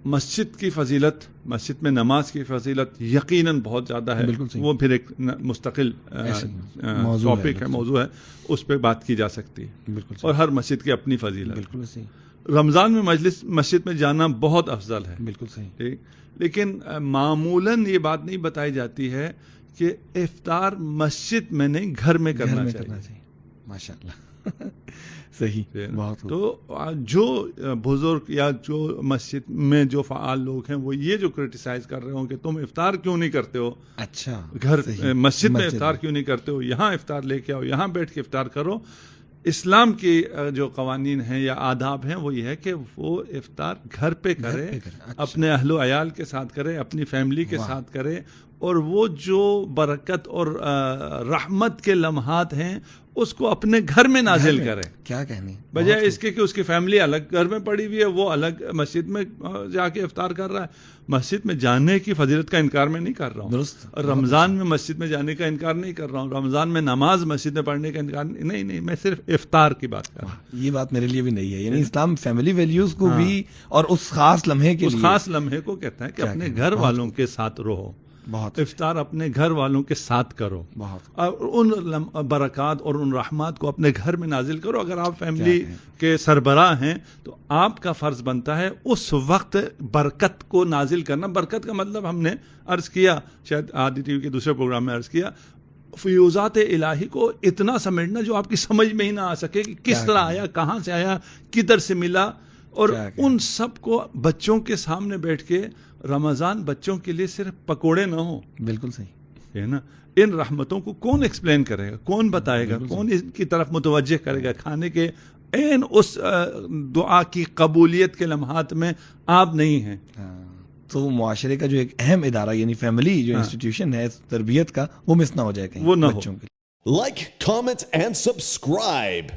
مسجد کی فضیلت، مسجد میں نماز کی فضیلت یقیناً بہت زیادہ ہے. وہ پھر ایک مستقل ٹاپک ہے، موضوع ہے، اس پہ بات کی جا سکتی ہے. اور ہر مسجد کی اپنی فضیلت. بالکل صحیح. رمضان میں مسجد میں جانا بہت افضل ہے. بالکل صحیح. ٹھیک، لیکن معمولاً یہ بات نہیں بتائی جاتی ہے کہ افطار مسجد میں نہیں، گھر میں کرنا چاہیے. ماشاء اللہ. صحیح. بہت. تو جو بزرگ یا جو مسجد میں جو فعال لوگ ہیں وہ یہ جو کرٹیسائز کر رہے ہوں کہ تم افطار کیوں نہیں کرتے ہو، اچھا گھر مسجد میں افطار کیوں نہیں کرتے ہو، یہاں افطار لے کے آؤ، یہاں بیٹھ کے افطار کرو. اسلام کی جو قوانین ہیں یا آداب ہیں وہ یہ ہے کہ وہ افطار گھر پہ کرے، اپنے اہل و عیال کے ساتھ کرے، اپنی فیملی کے ساتھ کرے، اور وہ جو برکت اور رحمت کے لمحات ہیں اس کو اپنے گھر میں نازل کرے. کیا کہنی، بجائے اس کے کہ اس کی فیملی الگ گھر میں پڑی ہوئی ہے، وہ الگ مسجد میں جا کے افطار کر رہا ہے. مسجد میں جانے کی فضیلت کا انکار میں نہیں کر رہا ہوں. درست. رمضان میں مسجد میں جانے کا انکار نہیں کر رہا ہوں. رمضان میں نماز مسجد میں پڑھنے کا انکار نہیں، میں صرف افطار کی بات کر رہا ہوں. یہ بات میرے لیے بھی نہیں ہے. یعنی اسلام فیملی ویلیوز کو بھی اور اس خاص لمحے کے اس خاص لمحے کو کہتا ہے کہ اپنے گھر والوں کے ساتھ رہو. بہت. افطار اپنے گھر والوں کے ساتھ کرو، بہت. اور ان برکات اور ان رحمات کو اپنے گھر میں نازل کرو. اگر آپ فیملی کے سربراہ ہیں تو آپ کا فرض بنتا ہے اس وقت برکت کو نازل کرنا. برکت کا مطلب ہم نے عرض کیا، شاید آدی ٹی وی کے دوسرے پروگرام میں عرض کیا، فیوزات الہی کو اتنا سمیٹنا جو آپ کی سمجھ میں ہی نہ آ سکے کہ کس طرح آیا، کہاں سے آیا، کدھر سے ملا. اور ان سب کو بچوں کے سامنے بیٹھ کے، رمضان بچوں کے لیے صرف پکوڑے نہ ہوں. بالکل صحیح ہے نا. ان رحمتوں کو کون ایکسپلین کرے گا، کون بتائے گا، کون ان کی طرف متوجہ کرے گا. کھانے کے اس دعا کی قبولیت کے لمحات میں آپ نہیں ہیں. تو معاشرے کا جو ایک اہم ادارہ یعنی فیملی جو انسٹیٹیوشن ہے تربیت کا، وہ مس نہ ہو جائے کہیں وہ نہ ہو. بچوں کے. Like, comment and subscribe.